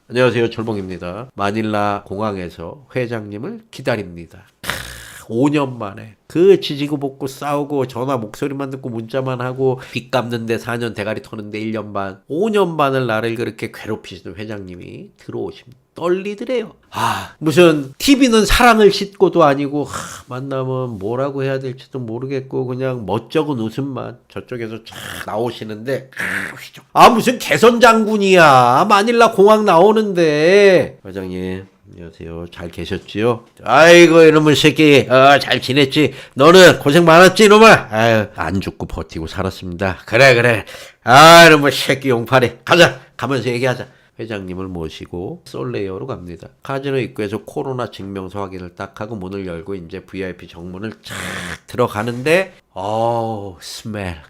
안녕하세요. 철봉입니다. 마닐라 공항에서 회장님을 기다립니다. 5년 만에 그 지지고 볶고 싸우고 전화 목소리만 듣고 문자만 하고 빚 갚는데 4년 대가리 터는데 1년 반 5년 반을 나를 그렇게 괴롭히시는 회장님이 들어오십니다. 떨리더래요. 무슨 TV는 사랑을 싣고도 아니고 만나면 뭐라고 해야 될지도 모르겠고 그냥 멋쩍은 웃음만 저쪽에서 쫙 나오시는데 무슨 개선 장군이야. 마닐라 공항 나오는데 회장님 안녕하세요. 잘 계셨지요? 아이고 이놈의 새끼 잘 지냈지? 너는 고생 많았지 이놈아? 안 죽고 버티고 살았습니다. 그래 이놈의 새끼 용팔이 가자. 가면서 얘기하자. 회장님을 모시고 솔레이어로 갑니다. 카지노 입구에서 코로나 증명서 확인을 딱 하고 문을 열고 이제 VIP 정문을 쫙 들어가는데 스멜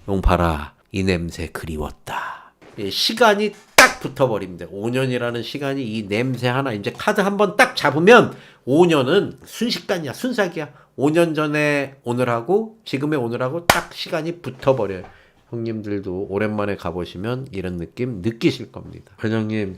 용팔아 이 냄새 그리웠다. 시간이 딱 붙어버립니다. 5년이라는 시간이 이 냄새 하나 이제 카드 한번 딱 잡으면 5년은 순식간이야. 순삭이야. 5년 전에 오늘하고 지금의 오늘하고 딱 시간이 붙어버려요. 형님들도 오랜만에 가보시면 이런 느낌 느끼실 겁니다. 회장님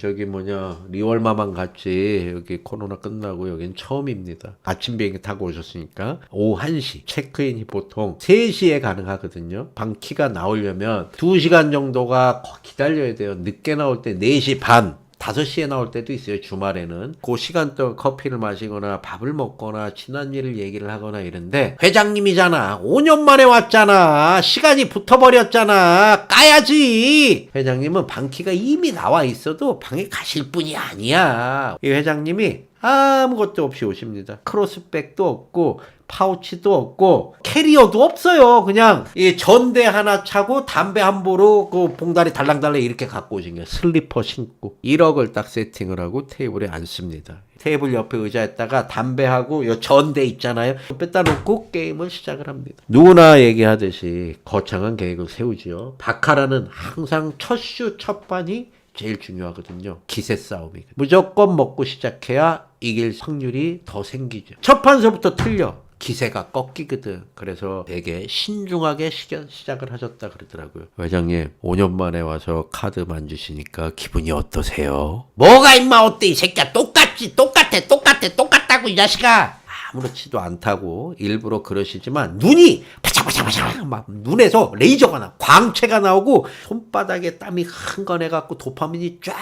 리월마만 갔지 여기 코로나 끝나고 여긴 처음입니다. 아침 비행기 타고 오셨으니까 오후 1시 체크인이 보통 3시에 가능하거든요. 방 키가 나오려면 2시간 정도가 기다려야 돼요. 늦게 나올 때 4시 반 5시에 나올 때도 있어요. 주말에는 그 시간 동안 커피를 마시거나 밥을 먹거나 지난 일을 얘기를 하거나 이런데 회장님이잖아. 5년 만에 왔잖아. 시간이 붙어버렸잖아. 까야지. 회장님은 방키가 이미 나와 있어도 방에 가실 분이 아니야. 이 회장님이 아무것도 없이 오십니다. 크로스백도 없고 파우치도 없고 캐리어도 없어요. 그냥 이 전대 하나 차고 담배 한 보로 그 봉다리 달랑달랑 이렇게 갖고 오신 거예요. 슬리퍼 신고 1억을 딱 세팅을 하고 테이블에 앉습니다. 테이블 옆에 의자에다가 담배하고 요 전대 있잖아요. 뺐다 놓고 게임을 시작을 합니다. 누구나 얘기하듯이 거창한 계획을 세우지요. 바카라는 항상 첫 슈 첫 반이 제일 중요하거든요. 기세 싸움이. 무조건 먹고 시작해야 이길 확률이 더 생기죠. 첫 판서부터 틀려. 기세가 꺾이거든. 그래서 되게 신중하게 시작을 하셨다 그러더라고요. 회장님 5년 만에 와서 카드 만지시니까 기분이 어떠세요? 뭐가 임마 어때 이 새끼야. 똑같다고 이 자식아. 아무렇지도 않다고 일부러 그러시지만 눈이 바짝바짝 막 눈에서 레이저가 나 광채가 나오고 손바닥에 땀이 흥건해갖고 도파민이 쫙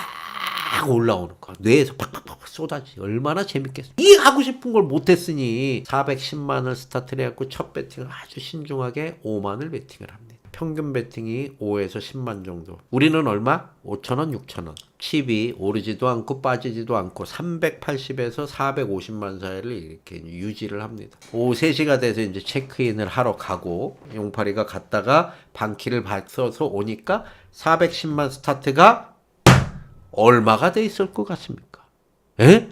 올라오는 거야. 뇌에서 팍팍팍 쏟아지. 얼마나 재밌겠어. 이 하고 싶은 걸 못했으니 410만을 스타트를 해갖고 첫 배팅을 아주 신중하게 5만을 배팅을 합니다. 평균 배팅이 5에서 10만 정도. 우리는 얼마? 5천원, 6천원. 칩이 오르지도 않고 빠지지도 않고 380에서 450만 사이를 이렇게 유지를 합니다. 오후 3시가 돼서 이제 체크인을 하러 가고 용팔이가 갔다가 방키를 받쳐서 오니까 410만 스타트가 얼마가 돼 있을 것 같습니까? 에?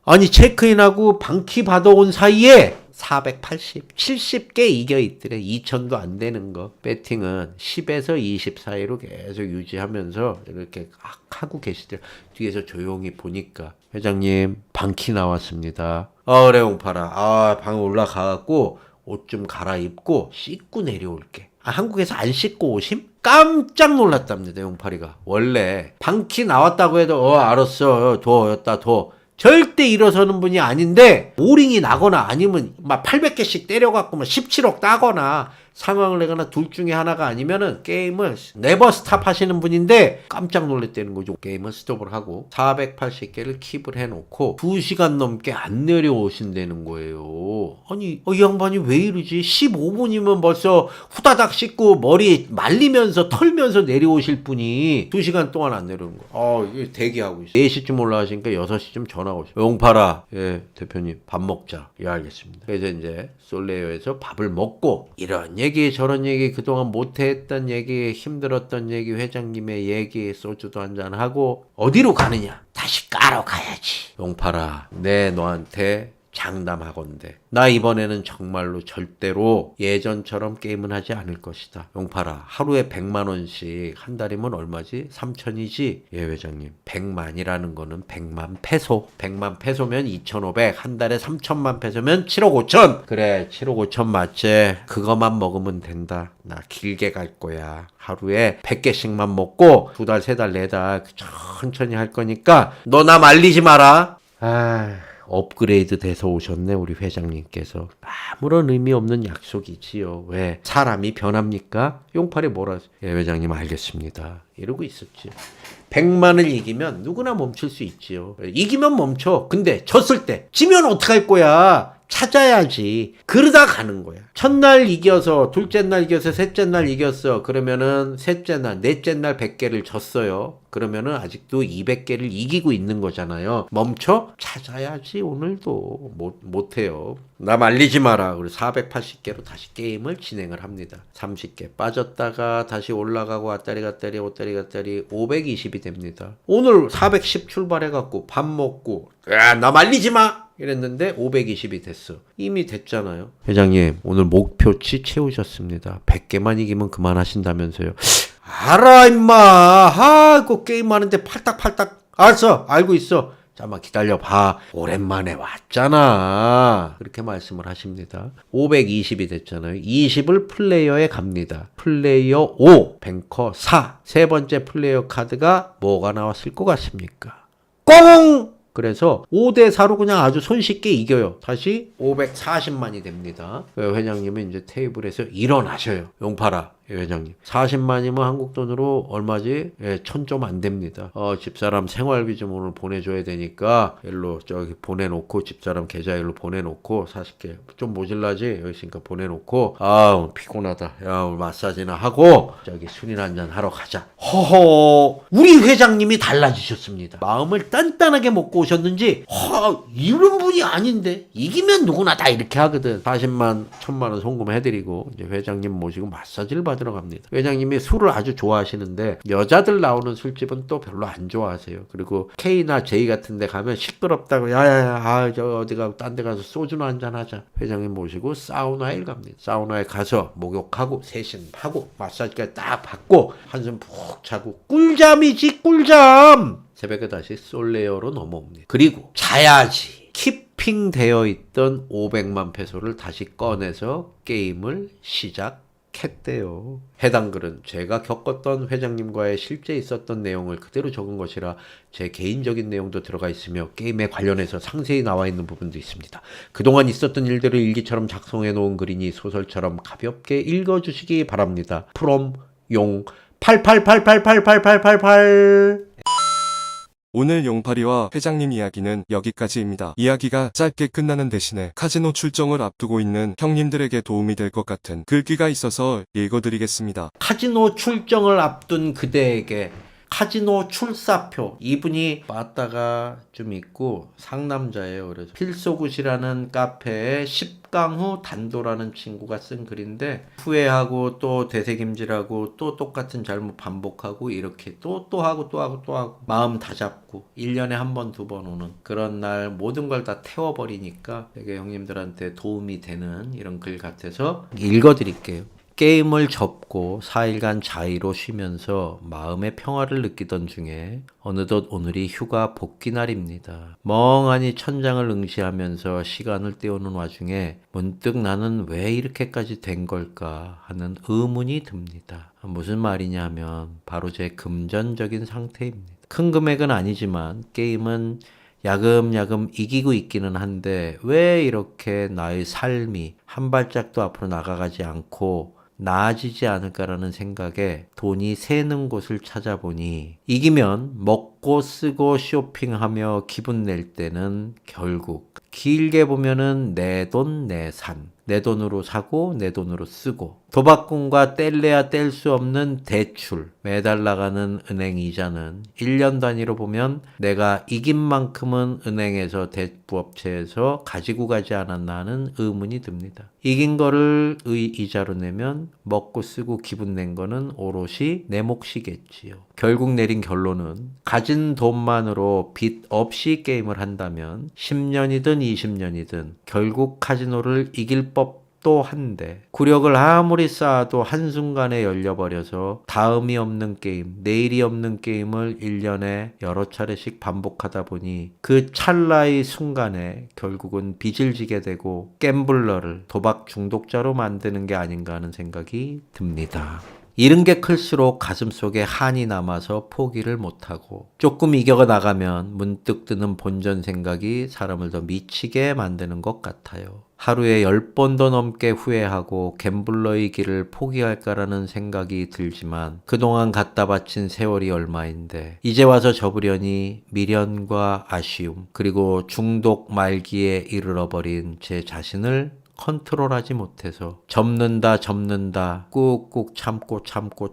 아니 체크인하고 방키 받아온 사이에 480, 70개 이겨 있더래. 2천도 안 되는 거. 배팅은 10에서 20 사이로 계속 유지하면서 이렇게 하고 계시더래. 뒤에서 조용히 보니까 회장님 방키 나왔습니다. 그래 용팔아. 방에 올라가갖고 옷 좀 갈아입고 씻고 내려올게. 한국에서 안 씻고 오심? 깜짝 놀랐답니다. 용팔이가. 원래 방키 나왔다고 해도 알았어. 둬. 절대 일어서는 분이 아닌데 오링이 나거나 아니면 막 800개씩 때려갖고 막 17억 따거나 상황을 내거나 둘 중에 하나가 아니면은 게임을 네버 스탑 하시는 분인데 깜짝 놀랐다는 거죠. 게임을 스톱을 하고 480개를 킵을 해놓고 2시간 넘게 안 내려오신다는 거예요. 아니 이 양반이 왜 이러지? 15분이면 벌써 후다닥 씻고 머리 말리면서 털면서 내려오실 분이 2시간 동안 안 내려오는 거. 대기하고 있어요. 4시쯤 올라가시니까 6시쯤 전화 오셔. 용팔아. 예 대표님 밥 먹자. 예 알겠습니다. 그래서 이제 솔레이어에서 밥을 먹고 이런 얘기 저런 얘기 그동안 못했던 얘기 힘들었던 얘기 회장님의 얘기 소주도 한잔하고 어디로 가느냐? 다시 까러 가야지. 용팔아 내 너한테 장담하건대 나 이번에는 정말로 절대로 예전처럼 게임은 하지 않을 것이다. 용팔아, 하루에 100만 원씩 한 달이면 얼마지? 3천이지? 예, 회장님. 100만이라는 거는 100만 페소. 100만 페소면 2,500. 한 달에 3천만 페소면 7억 5천. 그래, 7억 5천 맞지? 그거만 먹으면 된다. 나 길게 갈 거야. 하루에 100개씩만 먹고 2달, 3달, 4달 천천히 할 거니까 너 나 말리지 마라. 업그레이드 돼서 오셨네, 우리 회장님께서. 아무런 의미 없는 약속이지요. 왜? 사람이 변합니까? 용팔이 뭐라? 예, 회장님 알겠습니다. 이러고 있었지. 100만을 이기면 누구나 멈출 수 있지요. 이기면 멈춰. 근데 졌을 때 지면 어떡할 거야? 찾아야지. 그러다 가는 거야. 첫날 이겨서, 둘째 날 이겨서, 셋째 날 이겼어. 그러면은 셋째 날, 넷째 날 100개를 졌어요. 그러면은 아직도 200개를 이기고 있는 거잖아요. 멈춰? 찾아야지. 오늘도 못해요. 나 말리지 마라. 우리 480개로 다시 게임을 진행을 합니다. 30개 빠졌다가 다시 올라가고 왔다리 갔다리 520이 됩니다. 오늘 410 출발해갖고 밥 먹고 나 말리지 마! 이랬는데 520이 됐어. 이미 됐잖아요. 회장님, 오늘 목표치 채우셨습니다. 100개만 이기면 그만하신다면서요. 알아 임마. 그 게임 하는데 팔딱팔딱. 알았어, 알고 있어. 잠깐만 기다려봐. 오랜만에 왔잖아. 그렇게 말씀을 하십니다. 520이 됐잖아요. 20을 플레이어에 갑니다. 플레이어 5, 뱅커 4. 세 번째 플레이어 카드가 뭐가 나왔을 것 같습니까? 꽁! 그래서 5대4로 그냥 아주 손쉽게 이겨요. 다시 540만이 됩니다. 회장님은 이제 테이블에서 일어나셔요. 용팔아, 회장님. 40만이면 한국 돈으로 얼마지? 예, 1,000 좀 안 됩니다. 집사람 생활비 좀 오늘 보내줘야 되니까 일로 저기 보내놓고 집사람 계좌 일로 보내놓고 40개 좀 모질라지? 여기 있으니까 보내놓고 피곤하다. 야, 오늘 마사지나 하고 저기 술이나 한잔 하러 가자. 허허, 우리 회장님이 달라지셨습니다. 마음을 단단하게 먹고 오셨는지 이런 분이 아닌데 이기면 누구나 다 이렇게 하거든. 40만 1,000만 원 송금해드리고 이제 회장님 모시고 마사지를 받으러 갑니다. 회장님이 술을 아주 좋아하시는데 여자들 나오는 술집은 또 별로 안 좋아하세요. 그리고 K나 J 같은 데 가면 시끄럽다고 야야야 저 어디가 딴 데 가서 소주나 한잔 하자. 회장님 모시고 사우나에 갑니다. 사우나에 가서 목욕하고 세신하고 마사지까지 딱 받고 한숨 푹 자고 꿀잠이지 꿀잠. 새벽에 다시 솔레어로 넘어옵니다. 그리고 자야지. 키핑되어 있던 500만 페소를 다시 꺼내서 게임을 시작했대요. 해당 글은 제가 겪었던 회장님과의 실제 있었던 내용을 그대로 적은 것이라 제 개인적인 내용도 들어가 있으며 게임에 관련해서 상세히 나와 있는 부분도 있습니다. 그동안 있었던 일들을 일기처럼 작성해 놓은 글이니 소설처럼 가볍게 읽어주시기 바랍니다. 프롬 용 8888888888 오늘 용팔이와 회장님 이야기는 여기까지입니다. 이야기가 짧게 끝나는 대신에 카지노 출정을 앞두고 있는 형님들에게 도움이 될 것 같은 글귀가 있어서 읽어드리겠습니다. 카지노 출정을 앞둔 그대에게 카지노 출사표. 이분이 빠따가 좀 있고 상남자예요. 그래서 필소굿이라는 카페에 10강후 단도라는 친구가 쓴 글인데 후회하고 또 되새김질하고 또 똑같은 잘못 반복하고 이렇게 또 하고 마음 다 잡고 1년에 한 번, 2번 오는 그런 날 모든 걸 다 태워버리니까 되게 형님들한테 도움이 되는 이런 글 같아서 읽어드릴게요. 게임을 접고 4일간 자의로 쉬면서 마음의 평화를 느끼던 중에 어느덧 오늘이 휴가 복귀 날입니다. 멍하니 천장을 응시하면서 시간을 때우는 와중에 문득 나는 왜 이렇게까지 된 걸까 하는 의문이 듭니다. 무슨 말이냐면 바로 제 금전적인 상태입니다. 큰 금액은 아니지만 게임은 야금야금 이기고 있기는 한데 왜 이렇게 나의 삶이 한 발짝도 앞으로 나아가지 않고 나아지지 않을까라는 생각에 돈이 새는 곳을 찾아보니 이기면 먹고 쓰고 쇼핑하며 기분 낼 때는 결국 길게 보면은 내 돈, 내 삶. 내 돈으로 사고 내 돈으로 쓰고 도박꾼과 뗄래야 뗄 수 없는 대출, 매달 나가는 은행 이자는 1년 단위로 보면 내가 이긴 만큼은 은행에서 대부업체에서 가지고 가지 않았나 하는 의문이 듭니다. 이긴 거를 이자로 내면 먹고 쓰고 기분 낸 거는 오롯이 내 몫이겠지요. 결국 내린 결론은 가진 돈만으로 빚 없이 게임을 한다면 10년이든 20년이든 결국 카지노를 이길 법도 한데 구력을 아무리 쌓아도 한순간에 열려버려서 다음이 없는 게임, 내일이 없는 게임을 1년에 여러 차례씩 반복하다 보니 그 찰나의 순간에 결국은 빚을 지게 되고 갬블러를 도박 중독자로 만드는 게 아닌가 하는 생각이 듭니다. 잃은 게 클수록 가슴속에 한이 남아서 포기를 못하고 조금 이겨가 나가면 문득 드는 본전 생각이 사람을 더 미치게 만드는 것 같아요. 하루에 10번도 넘게 후회하고 갬블러의 길을 포기할까라는 생각이 들지만 그동안 갖다 바친 세월이 얼마인데 이제 와서 접으려니 미련과 아쉬움 그리고 중독 말기에 이르러버린 제 자신을 컨트롤하지 못해서 접는다 꾹꾹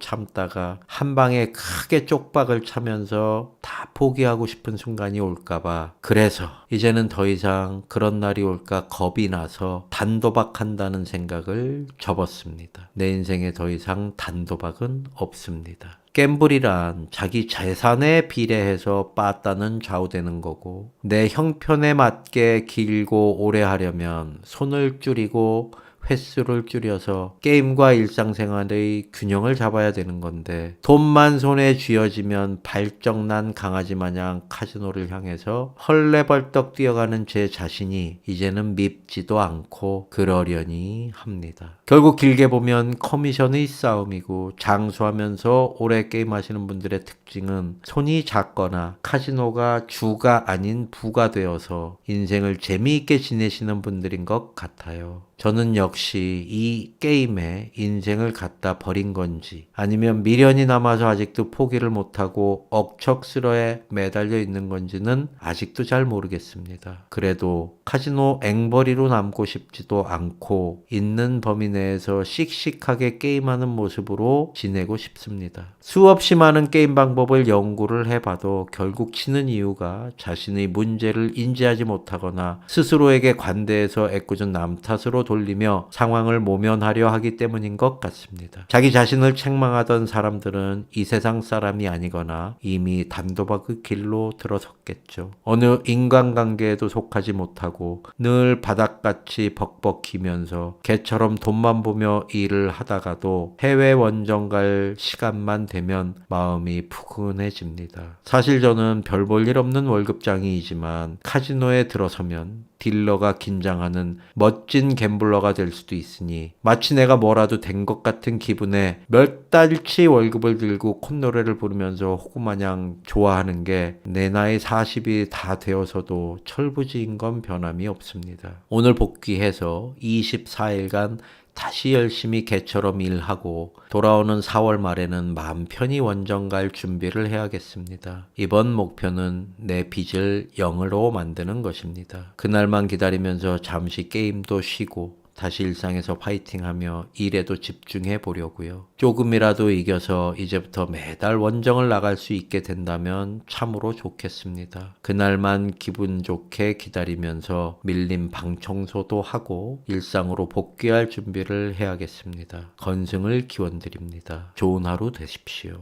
참다가 한 방에 크게 쪽박을 차면서 다 포기하고 싶은 순간이 올까봐 그래서 이제는 더 이상 그런 날이 올까 겁이 나서 단도박한다는 생각을 접었습니다. 내 인생에 더 이상 단도박은 없습니다. 갬블이란 자기 재산에 비례해서 빠따는 좌우되는 거고 내 형편에 맞게 길고 오래 하려면 손을 줄이고 횟수를 줄여서 게임과 일상생활의 균형을 잡아야 되는 건데 돈만 손에 쥐어지면 발정난 강아지 마냥 카지노를 향해서 헐레벌떡 뛰어가는 제 자신이 이제는 밉지도 않고 그러려니 합니다. 결국 길게 보면 커미션의 싸움이고 장수하면서 오래 게임하시는 분들의 특징은 손이 작거나 카지노가 주가 아닌 부가 되어서 인생을 재미있게 지내시는 분들인 것 같아요. 저는 역시 이 게임에 인생을 갖다 버린 건지 아니면 미련이 남아서 아직도 포기를 못하고 억척스러에 매달려 있는 건지는 아직도 잘 모르겠습니다. 그래도 카지노 앵벌이로 남고 싶지도 않고 있는 범위 내에서 씩씩하게 게임하는 모습으로 지내고 싶습니다. 수없이 많은 게임 방법을 연구를 해봐도 결국 치는 이유가 자신의 문제를 인지하지 못하거나 스스로에게 관대해서 애꿎은 남 탓으로 돌리며 상황을 모면하려 하기 때문인 것 같습니다. 자기 자신을 책망하던 사람들은 이 세상 사람이 아니거나 이미 단도박의 길로 들어섰겠죠. 어느 인간관계에도 속하지 못하고 늘 바닥같이 벅벅이면서 개처럼 돈만 보며 일을 하다가도 해외 원정 갈 시간만 되면 마음이 푸근해집니다. 사실 저는 별 볼 일 없는 월급장이이지만 카지노에 들어서면 딜러가 긴장하는 멋진 갬블러가 될 수도 있으니 마치 내가 뭐라도 된 것 같은 기분에 몇 달치 월급을 들고 콧노래를 부르면서 호구마냥 좋아하는 게 내 나이 40이 다 되어서도 철부지인 건 변함이 없습니다. 오늘 복귀해서 24일간 다시 열심히 개처럼 일하고 돌아오는 4월 말에는 마음 편히 원정 갈 준비를 해야겠습니다. 이번 목표는 내 빚을 0으로 만드는 것입니다. 그날만 기다리면서 잠시 게임도 쉬고 다시 일상에서 파이팅하며 일에도 집중해 보려고요. 조금이라도 이겨서 이제부터 매달 원정을 나갈 수 있게 된다면 참으로 좋겠습니다. 그날만 기분 좋게 기다리면서 밀린 방 청소도 하고 일상으로 복귀할 준비를 해야겠습니다. 건승을 기원드립니다. 좋은 하루 되십시오.